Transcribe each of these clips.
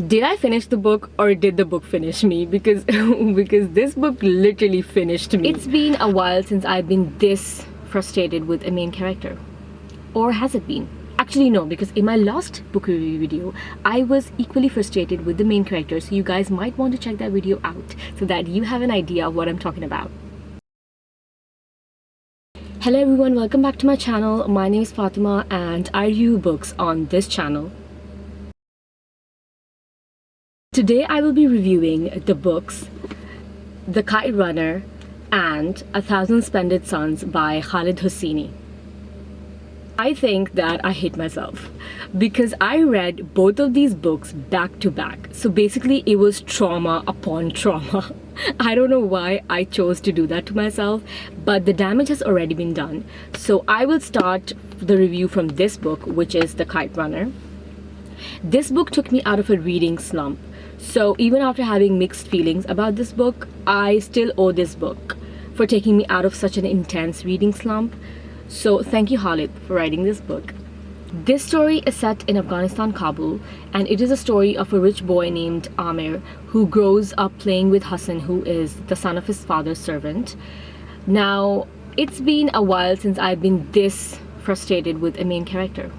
Did I finish the book or did the book finish me? Because because this book literally finished me. It's been a while since I've been this frustrated with a main character. Or has it been? Actually no, because in my last book review video I was equally frustrated with the main character, so you guys might want to check that video out so that you have an idea of what I'm talking about. Hello everyone, welcome back to my channel. My name is Fatima and I review books on this channel. Today I will be reviewing the books The Kite Runner and 1,000 Splendid Suns by Khaled Hosseini. I think that I hate myself because I read both of these books back to back. So basically it was trauma upon trauma. I don't know why I chose to do that to myself, but the damage has already been done. So I will start the review from this book, which is The Kite Runner. This book took me out of a reading slump. So even after having mixed feelings about this book, I still owe this book for taking me out of such an intense reading slump. So thank you, Khaled, for writing this book. This story is set in Afghanistan, Kabul, and it is a story of a rich boy named Amir who grows up playing with Hassan, who is the son of his father's servant. Now, it's been a while since I've been this frustrated with a main character.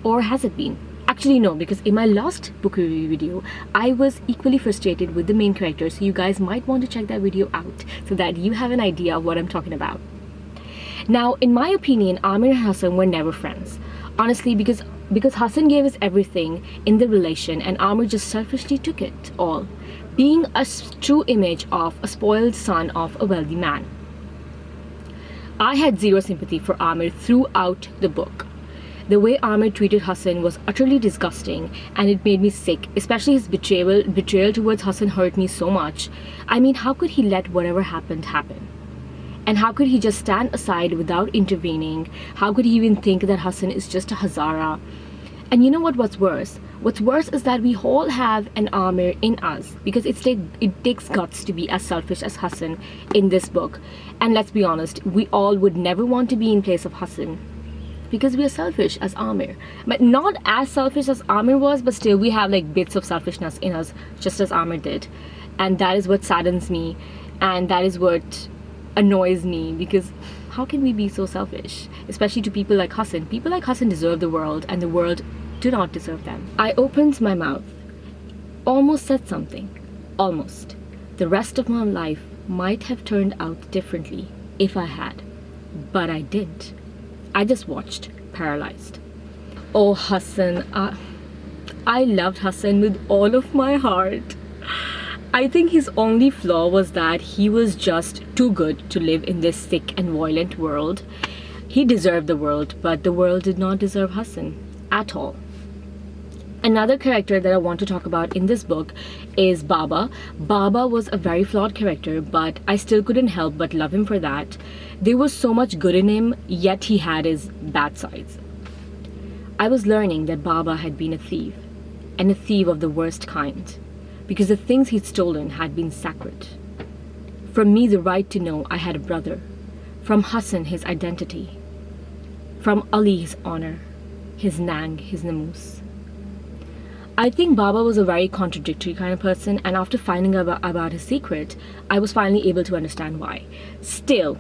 Or has it been? Actually no, because in my last book review video I was equally frustrated with the main character, so you guys might want to check that video out so that you have an idea of what I'm talking about. Now, in my opinion, Amir and Hassan were never friends. Honestly, because Hassan gave us everything in the relation and Amir just selfishly took it all, being a true image of a spoiled son of a wealthy man. I had zero sympathy for Amir throughout the book. The way Amir treated Hassan was utterly disgusting and it made me sick, especially his betrayal towards Hassan hurt me so much. I mean, how could he let whatever happened happen? And how could he just stand aside without intervening? How could he even think that Hassan is just a Hazara? And you know what's worse? What's worse is that we all have an Amir in us, because it takes guts to be as selfish as Hassan in this book. And let's be honest, we all would never want to be in place of Hassan, because we are selfish as Amir. But not as selfish as Amir was, but still we have like bits of selfishness in us, just as Amir did. And that is what saddens me, and that is what annoys me, because how can we be so selfish, especially to people like Hassan? People like Hassan deserve the world and the world do not deserve them. I opened my mouth, almost said something, almost. The rest of my life might have turned out differently if I had, but I didn't. I just watched, paralyzed. Oh, Hassan, I loved Hassan with all of my heart. I think his only flaw was that he was just too good to live in this sick and violent world. He deserved the world, but the world did not deserve Hassan at all. Another character that I want to talk about in this book is Baba. Baba was a very flawed character, but I still couldn't help but love him for that. There was so much good in him, yet he had his bad sides. I was learning that Baba had been a thief, and a thief of the worst kind, because the things he'd stolen had been sacred. From me, the right to know I had a brother. From Hassan, his identity. From Ali, his honor. His nang, his namus. I think Baba was a very contradictory kind of person, and after finding about his secret, I was finally able to understand why. Still,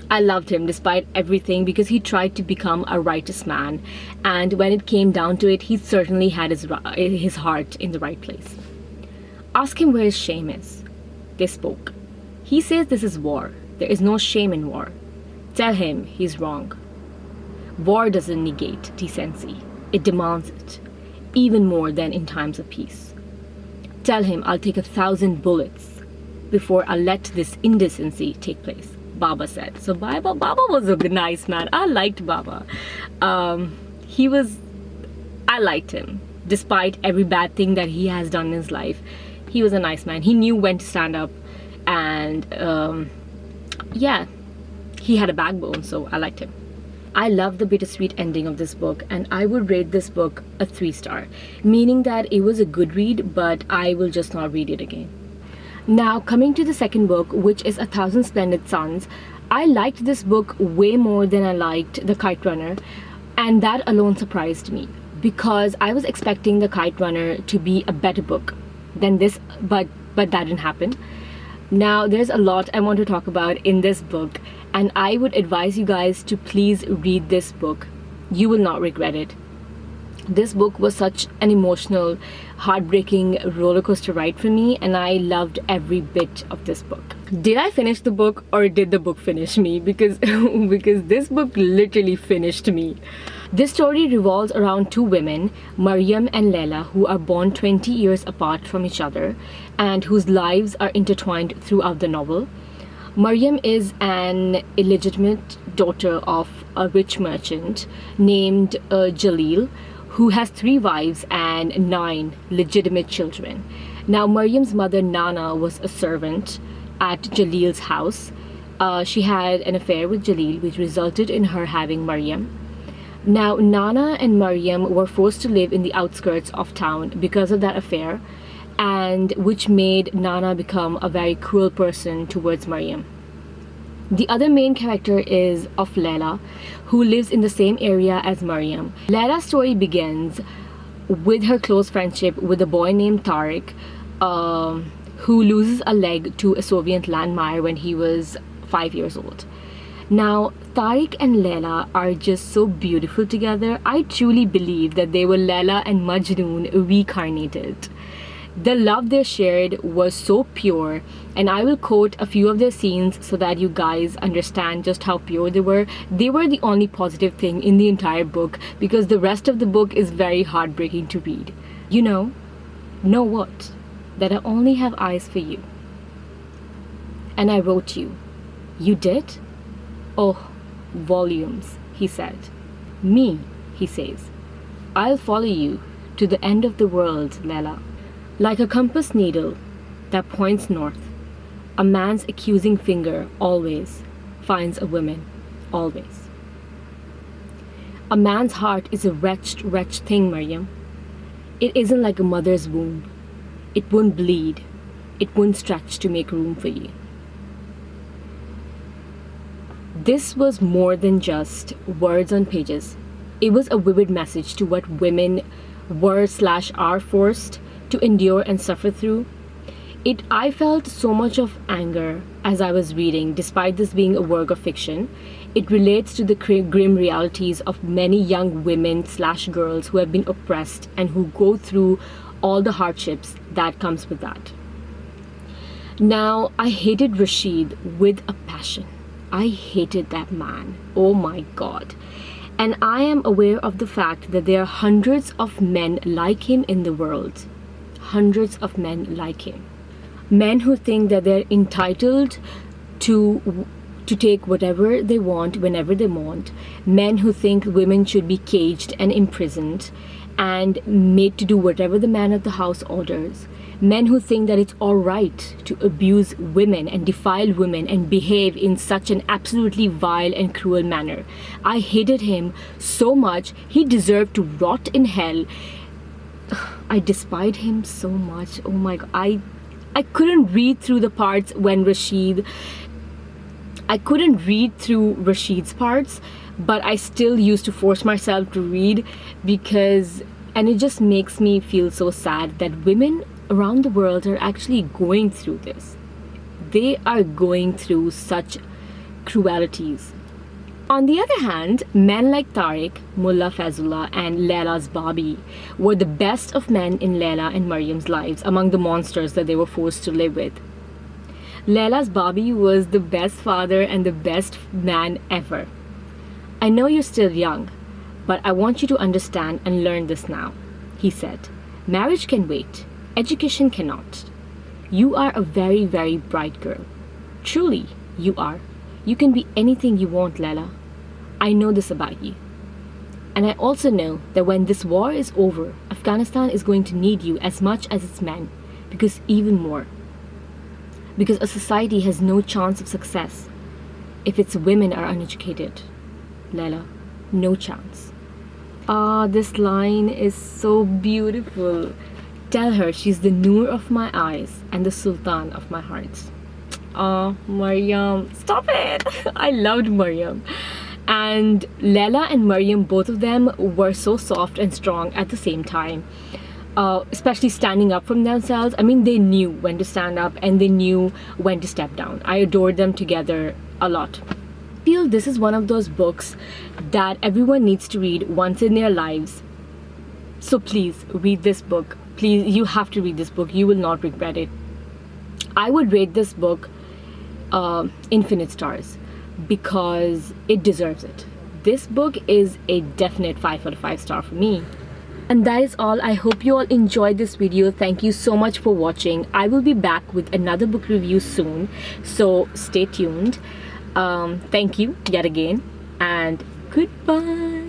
I loved him despite everything, because he tried to become a righteous man, and when it came down to it, he certainly had his heart in the right place. Ask him where his shame is. They spoke. He says this is war. There is no shame in war. Tell him he's wrong. War doesn't negate decency. It demands it, even more than in times of peace. Tell him I'll take 1,000 bullets before I let this indecency take place, Baba said. So Baba was a nice man. I liked Baba. I liked him. Despite every bad thing that he has done in his life, he was a nice man. He knew when to stand up, and yeah, he had a backbone, so I liked him. I love the bittersweet ending of this book, and I would rate this book a 3-star, meaning that it was a good read, but I will just not read it again. Now, coming to the second book, which is 1,000 Splendid Suns, I liked this book way more than I liked The Kite Runner, and that alone surprised me. because I was expecting The Kite Runner to be a better book than this, but that didn't happen. Now, there's a lot I want to talk about in this book, and I would advise you guys to please read this book. You will not regret it. This book was such an emotional, heartbreaking roller coaster ride for me, and I loved every bit of this book. Did I finish the book, or did the book finish me? Because this book literally finished me. This story revolves around two women, Mariam and Laila, who are born 20 years apart from each other and whose lives are intertwined throughout the novel. Mariam is an illegitimate daughter of a rich merchant named Jalil, who has 3 wives and 9 legitimate children. Now, Mariam's mother Nana was a servant at Jalil's house. She had an affair with Jalil, which resulted in her having Mariam. Now, Nana and Mariam were forced to live in the outskirts of town because of that affair, and which made Nana become a very cruel person towards Mariam. The other main character is of Laila, who lives in the same area as Mariam. Laila's story begins with her close friendship with a boy named Tariq, who loses a leg to a Soviet landmine when he was 5 years old. Now, Tariq and Laila are just so beautiful together. I truly believe that they were Laila and Majnun reincarnated. The love they shared was so pure, and I will quote a few of their scenes so that you guys understand just how pure they were. They were the only positive thing in the entire book, because the rest of the book is very heartbreaking to read. You know what? That I only have eyes for you. And I wrote you. You did? Oh, volumes, he said. Me, he says. I'll follow you to the end of the world, Laila. Like a compass needle that points north, a man's accusing finger always finds a woman, always. A man's heart is a wretched thing, Mariam. It isn't like a mother's womb. It won't bleed. It won't stretch to make room for you. This was more than just words on pages. It was a vivid message to what women were/are forced to endure and suffer through. I felt so much of anger as I was reading, despite this being a work of fiction. It relates to the grim realities of many young women/girls who have been oppressed and who go through all the hardships that comes with that. Now, I hated Rasheed with a passion. I hated that man. Oh my God. And I am aware of the fact that there are hundreds of men like him in the world. Hundreds of men like him. Men who think that they're entitled to take whatever they want whenever they want. Men who think women should be caged and imprisoned and made to do whatever the man of the house orders. Men who think that it's all right to abuse women and defile women and behave in such an absolutely vile and cruel manner. I hated him so much. He deserved to rot in hell. I despised him so much. Oh my God. I couldn't read through the parts when I couldn't read through Rasheed's parts, but I still used to force myself to read and it just makes me feel so sad that women around the world are actually going through this. They are going through such cruelties. On the other hand, men like Tariq, Mullah Fazullah, and Laila's Babi were the best of men in Laila and Mariam's lives among the monsters that they were forced to live with. Laila's Babi was the best father and the best man ever. I know you're still young, but I want you to understand and learn this now, he said. Marriage can wait. Education cannot. You are a very, very bright girl. Truly, you are. You can be anything you want, Laila. I know this about you. And I also know that when this war is over, Afghanistan is going to need you as much as its men, because even more. Because a society has no chance of success if its women are uneducated. Laila, no chance. This line is so beautiful. Tell her she's the Noor of my eyes and the Sultan of my heart. Mariam, stop it. I loved Mariam. And Laila and Mariam, both of them were so soft and strong at the same time. Especially standing up for themselves. I mean, they knew when to stand up and they knew when to step down. I adored them together a lot. I feel this is one of those books that everyone needs to read once in their lives. So please read this book. Please, you have to read this book. You will not regret it. I would rate this book infinite stars because it deserves it. This book is a definite 5 out of 5 star for me. And that is all. I hope you all enjoyed this video. Thank you so much for watching. I will be back with another book review soon, so stay tuned. Thank you yet again, and goodbye.